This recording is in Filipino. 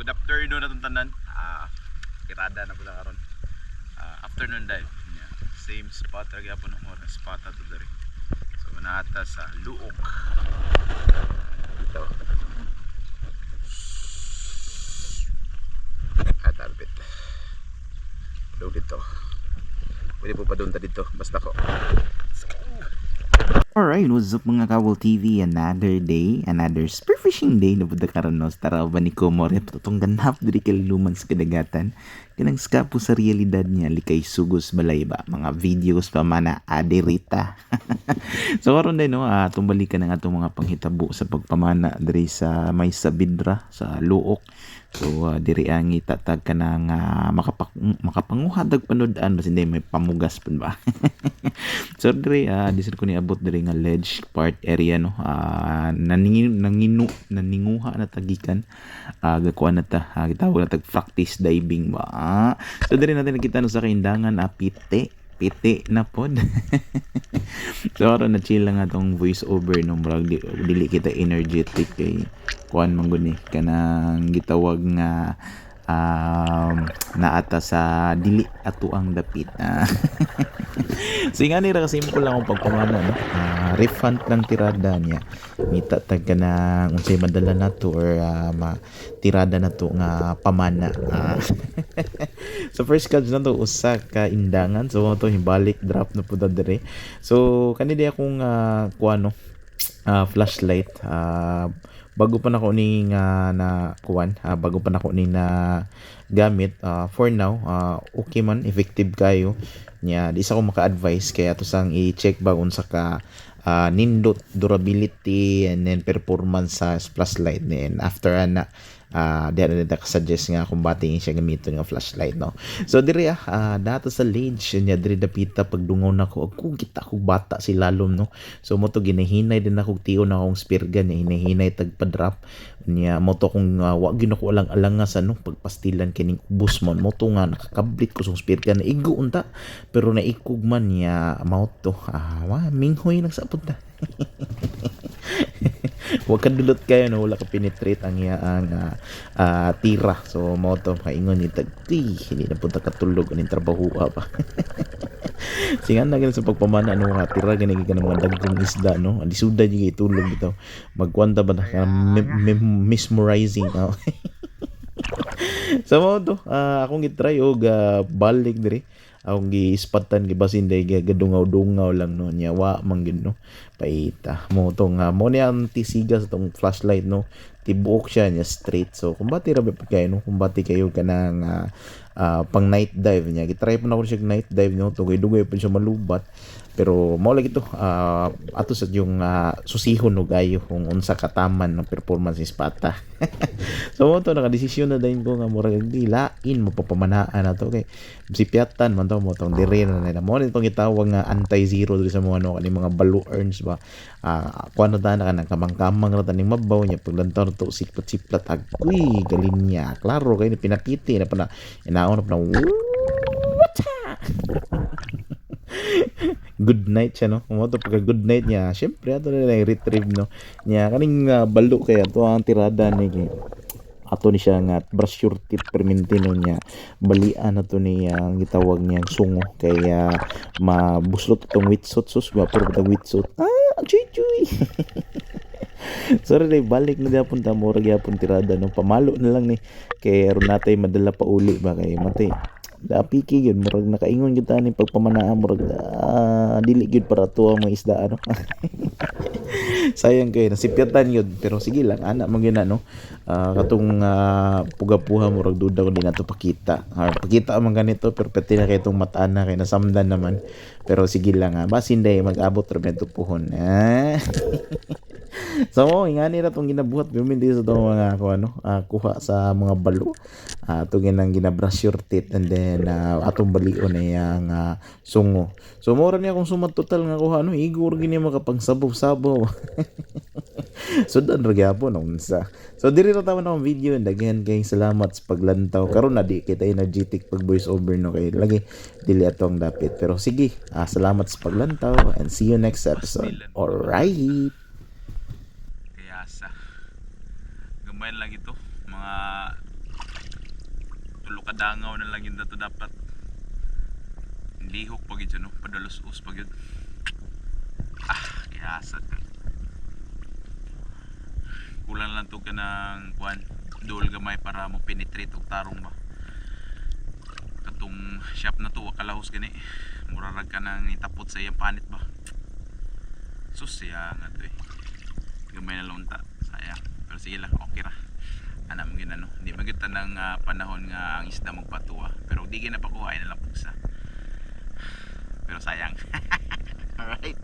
good afternoon atong tanan. Tirada na pula karon. Afternoon dive. Yeah. Same spot ra gyapon mo na spot ato diri. So naata sa Luok. Ito. Atalbit. Luok dito. Pwede po pa doon ta dito. Basta ko. Alright, what's up mga Kawal TV? Another day, another spearfishing day na budak karon no sa taraw ba ni Komore patutong ganap diri kay luman sa kadagatan kanang skapo sa realidad niya likay sugos balay ba mga videos pa mana adirita. So karon day no tumbalikan ang atong mga panghitabo sa pagpamana diri sa may Sabidra sa Luok. So diri ang itatag ka ng makapanguhatag panood-an basta hindi may pamugas pun ba. So diri disir ko niabot diri nga ledge part area no naninguha na tagikan gakuan na ta gitawag na tag practice diving ba. So diri natin nakita no sa kaindangan piti na pod. So aron na chill lang atong voice over no murag dili kita energetic kay kuan man gud ni kanang gitawag nga naata sa dili ato ang dapit. So nga nira simple lang ang pagpamana no. Refund lang tirada niya. Mita tag ka na unsay madala nato or tirada nato nga pamana. So first catch na to usa ka indangan. So mo to hibalik drop na pud dere. So kanidi akong kuan no flashlight bago pa nako ni na kuan bago pa nako ni na gamit for now okay man effective kayo nya di sa ko maka-advise kaya to sang i-check ba unsa ka nindot durability and then performance sa flashlight and after na diyan na suggest nga kung bating siya gamiton nga flashlight no. So diri dato sa ledge nya diri dapita pagdungaw nako ako kita ko bata si lalom no. So mo to ginahinay din ako tiyo na akong spear gun hinahinay tag pa-drop nya mo to kung wa gyud ako alang sa no pagpastilan kining ubos mo to nga nakakablit ko sa spear gun igo unta pero naikog man nya mao to minghoy nang sa punta. Huwag ka dulot kayo no wala ka penetrate ang iyaang tira. So mo to kaingon ni tagti hindi na punta katulog aning trabaho pa. Singan na ganun sa pagpamana no nga tira gani ka ng mga dagkong isda no andi suda gyud itulog bitaw magkwanta ba na mesmerizing. So mo to akong gitry og balik diri akong gi-spatan gibasin day gadungaw-dungaw lang no nya wa man gyud no paita mo to nga mo ni ang tisiga sa tong flashlight no tibuok siya nya straight. So kung bati ra ba kayo no kung bati kayo kanang pang night dive nya gitry pa na ko siya night dive no dugay-dugay pa siya malubat pero mao lagi to ato sa yung susihon no gayo kung unsa kataman ng performance is pata. So mo to nakadesisyon na din ko nga murag lain mo papamanaan na to kay sipiatan man to mo tong dire na mo nitong gitawag nga anti-zero diri sa mga ano kani mga balu earns ba kuan na ka nang kamang-kamang ra taning mabaw nya paglantaw to siplat-siplat agoy galin niya klaro kay pinakiti na pa na inaon na good night siya no mo to pagka good night niya syempre ato na retrieve no niya kaning balo kay ato ang tirada ni ato ni siya nga brush your teeth permintino niya balian na to ni ang gitawag niyang sungo kaya mabuslot itong wetsuit sus gwapo pa wetsuit chuy sorry day balik na gyapon ta mo ra gyapon tirada no pamalo na lang ni kay aron natay madala pa uli ba kay matay piki yun murag nakaingon kita ni pagpamanaan murag dili gyud para to ang mga isda ano. Sayang kay nasipyatan yun pero sige lang ana man gyud no katong puga-puha murag duda ko di nato pakita pakita man ganito pero pati na kay itong mataan na kay nasamdan naman pero sige lang basin day mag-abot ra medyo puhon. So ingani ra tong ginabuhat bimindi sa tong mga kuha sa mga balo ato ginang ginabrush your teeth and then atong balion ay ang sungo. So mo ra niya kung sumat total nga kuha igor gini makapagsabaw-sabaw. So dan ra gyapon unsa. So diri ra tawon ang video and daghan kay salamat sa paglantaw karon na di kita energetic pag voice over no kay lagi dili atong dapit pero sige salamat sa paglantaw and see you next episode. Alright. Gamay lang ito mga tulo ka dangaw na lang yun na to dapat. Lihok pag yun no, padalos-us pag yun. Kaya asad ka. Kulang lang to ka ng kuan, duol gamay para mo penetrate og tarong ba. Katong shop na to, wakalahos gani. Murarag ka nang itapot sa iyang panit ba. Sus, sayang nga to eh. Gamay na lunta, sayang. Pero sige lang, okay ra. Ana mo ginano, hindi magita ng panahon nga ang isda magpatuwa. Pero di ginapakuha, ay na lang pugsa. Pero sayang. Alright.